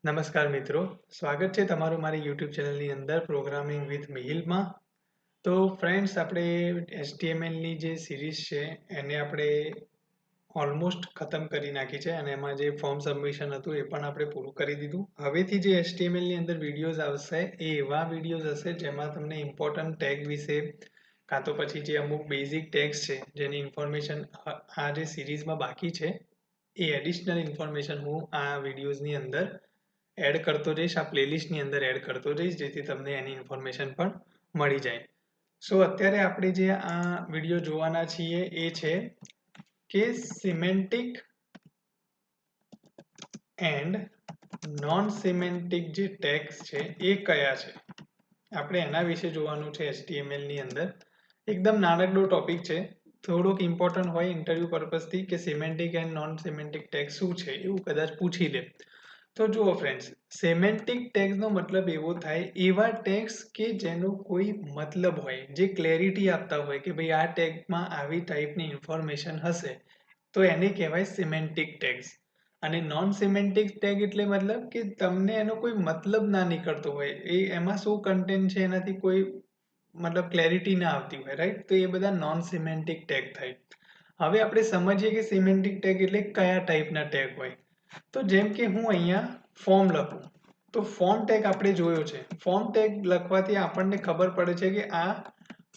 નમસ્કાર મિત્રો, સ્વાગત છે તમારું મારી યુટ્યુબ ચેનલની અંદર પ્રોગ્રામિંગ વિથ મિહિલમાં. તો ફ્રેન્ડ્સ, આપણે HTMLની જે સિરીઝ છે એને આપણે ઓલમોસ્ટ ખતમ કરી નાખી છે અને એમાં જે ફોર્મ સબમિશન હતું એ પણ આપણે પૂરું કરી દીધું. હવેથી જે HTMLની અંદર વિડીયોઝ આવશે એ એવા વિડીયોઝ હશે જેમાં તમને ઇમ્પોર્ટન્ટ ટેગ વિશે કાં તો પછી જે અમુક બેઝિક ટેગ્સ છે જેની ઇન્ફોર્મેશન આ જે સિરીઝમાં બાકી છે એ એડિશનલ ઇન્ફોર્મેશન હું આ વિડીયોઝની અંદર એડ કરતો જઈશ, આ પ્લેલિસ્ટની અંદર એડ કરતો જઈશ જેથી તમને એની ઇન્ફોર્મેશન પણ મળી જાય. સો અત્યારે આપણે જે આ વિડીયો જોવાના છીએ એ છે કે સિમેન્ટિક એન્ડ નોન સિમેન્ટિક જે ટેગ્સ છે એ કયા છે, આપણે એના વિશે જોવાનું છે HTMLની અંદર. એકદમ નાનકડો ટોપિક છે, થોડોક ઇમ્પોર્ટન્ટ હોય ઇન્ટરવ્યૂ પર્પઝથી કે semantic and non semantic tag શું છે એવું કદાચ પૂછી લે. તો જુઓ ફ્રેન્ડ્સ, સિમેન્ટિક ટેગ્સનો મતલબ એવો થાય એવા ટેગ્સ કે જેનો કોઈ મતલબ હોય, જે ક્લેરિટી આપતા હોય કે ભાઈ આ ટેગમાં આવી ટાઈપની ઇન્ફોર્મેશન હશે તો એને કહેવાય સિમેન્ટિક ટેગ્સ. અને નોન સિમેન્ટિક ટેગ એટલે મતલબ કે તમને એનો કોઈ મતલબ ના નીકળતો હોય, એ એમાં શું કન્ટેન્ટ છે એનાથી કોઈ મતલબ ક્લેરિટી ના આવતી હોય, રાઈટ? તો એ બધા નોન સિમેન્ટિક ટેગ થાય. હવે આપણે સમજીએ કે સિમેન્ટિક ટેગ એટલે કયા ટાઈપના ટેગ હોય. તો જેમ કે હું અહીંયા ફોર્મ લખું તો ફોર્મ ટેગ આપણે જોયો છે. ફોર્મ ટેગ લખવાથી આપણને ખબર પડે છે કે આ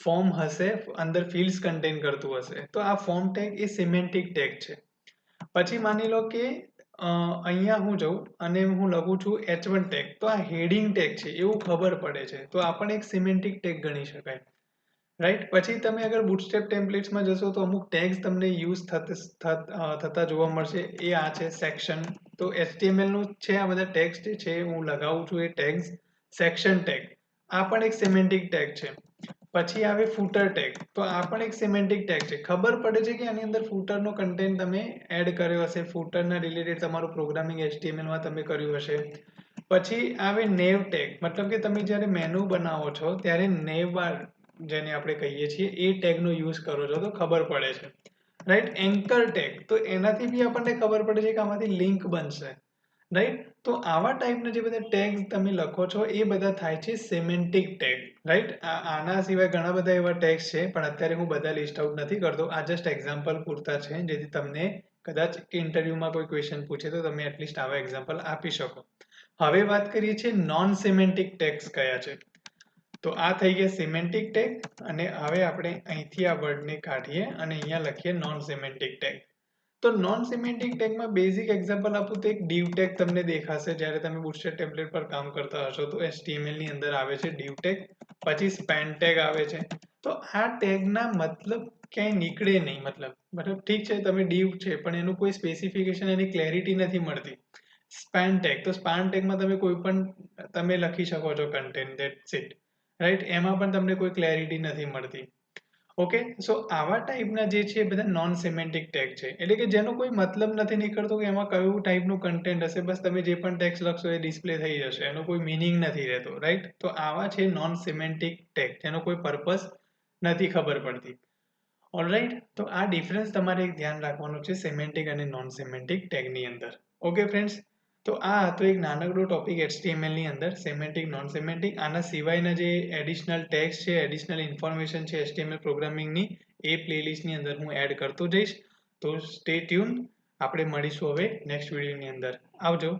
ફોર્મ હશે, અંદર ફિલ્ડ્સ કન્ટેન કરતું હશે, તો આ ફોર્મ ટેગ એ સિમેન્ટિક ટેગ છે. પછી માની લો કે અહીંયા હું જઉં અને હું લખું છું H1 ટેગ, તો આ હેડિંગ ટેગ છે એવું ખબર પડે છે, તો આ પણ એક સિમેન્ટિક ટેગ ગણી શકાય, રાઈટ? પછી તમે અગર બુટસ્ટ્રેપ ટેમ્પલેટ્સમાં જશો તો અમુક ટેગ્સ તમને યુઝ થતા જોવા મળશે. એ આ છે સેક્શન. તો HTML નું છે આ બધા ટેગ્સ જે છે હું લગાવું છું એ ટેગ્સ. સેક્શન ટેગ આ પણ એક સિમેન્ટિક ટેગ છે. પછી આવે ફૂટર ટેગ, તો આ પણ એક સિમેન્ટિક ટેગ છે. ખબર પડે છે કે આની અંદર ફૂટરનો કન્ટેન્ટ તમે એડ કર્યો હશે, ફૂટરના રિલેટેડ તમારું પ્રોગ્રામિંગ HTMLમાં તમે કર્યું હશે. પછી આવે નેવ ટેગ, મતલબ કે તમે જ્યારે મેનુ બનાવો છો ત્યારે નેવ બાર જેને આપણે કહીએ છીએ એ ટેગનો યુઝ કરો છો તો ખબર પડે છે, રાઈટ? એન્કર ટેગ, તો એનાથી બી આપણને ખબર પડે છે કે આમાંથી લિંક બનશે, રાઈટ? તો આવા ટાઈપના જે બધા ટેગ્સ તમે લખો છો એ બધા થાય છે સિમેન્ટિક ટેગ, રાઈટ? આના સિવાય ઘણા બધા એવા ટેગ્સ છે પણ અત્યારે હું બધા લિસ્ટ આઉટ નથી કરતો. આ જસ્ટ એક્ઝામ્પલ પૂરતા છે જેથી તમને કદાચ ઇન્ટરવ્યુમાં કોઈ ક્વેશ્ચન પૂછે તો તમે એટલીસ્ટ આવા એક્ઝામ્પલ આપી શકો. હવે વાત કરીએ છીએ નોન સિમેન્ટિક ટેગ્સ કયા છે. તો આ થઈ ગયા સિમેન્ટિક ટેગ અને હવે આપણે અહીંથી આ વર્ડને કાઢીએ અને અહીંયા લખીએ નોન સિમેન્ટિક ટેગ. તો નોન સિમેન્ટિક ટેગમાં બેઝિક એક્ઝામ્પલ આપું તો એક div ટેગ તમને દેખાશે જ્યારે તમે બુટસ્ટ્રેપ ટેમ્પલેટ પર કામ કરતા હશો તો HTML ની અંદર આવે છે div ટેગ. પછી સ્પેન ટેગ આવે છે. તો આ ટેગના મતલબ ક્યાંય નીકળે નહીં, મતલબ ઠીક છે તમે div છે પણ એનું કોઈ સ્પેસિફિકેશન, એની ક્લેરિટી નથી મળતી. સ્પેન ટેગ, તો સ્પેન ટેગમાં તમે કોઈ પણ તમે લખી શકો છો કન્ટેન્ટ, ધેટ્સ ઇટ, રાઈટ? એમાં પણ તમને કોઈ ક્લેરિટી નથી મળતી. ઓકે, સો આવા ટાઈપના જે છે એ બધા નોન સિમેન્ટિક ટેગ છે, એટલે કે જેનો કોઈ મતલબ નથી નીકળતો કે એમાં કયું ટાઈપનું કન્ટેન્ટ હશે, બસ તમે જે પણ ટેક્સ્ટ લખશો એ ડિસ્પ્લે થઈ જશે, એનો કોઈ મિનિંગ નથી રહેતો, રાઈટ? તો આવા છે નોન સિમેન્ટિક ટેગ, જેનો કોઈ પર્પસ નથી ખબર પડતી. ઓલરાઈટ, તો આ ડિફરન્સ તમારે એક ધ્યાન રાખવાનું છે સિમેન્ટિક અને નોન સિમેન્ટિક ટેગની અંદર. ઓકે ફ્રેન્ડ્સ, તો આ હતો એક નાનકડો ટોપિક HTML ની અંદર, સિમેન્ટિક નોન સિમેન્ટિક. આના સિવાયના જે એડિશનલ ટેગ્સ છે, એડિશનલ ઇન્ફોર્મેશન છે HTML પ્રોગ્રામિંગની, એ પ્લેલિસ્ટની અંદર હું એડ કરતો જઈશ. તો સ્ટે ટ્યુન. આપણે મળીશું હવે નેક્સ્ટ વિડીયોની અંદર. આવજો.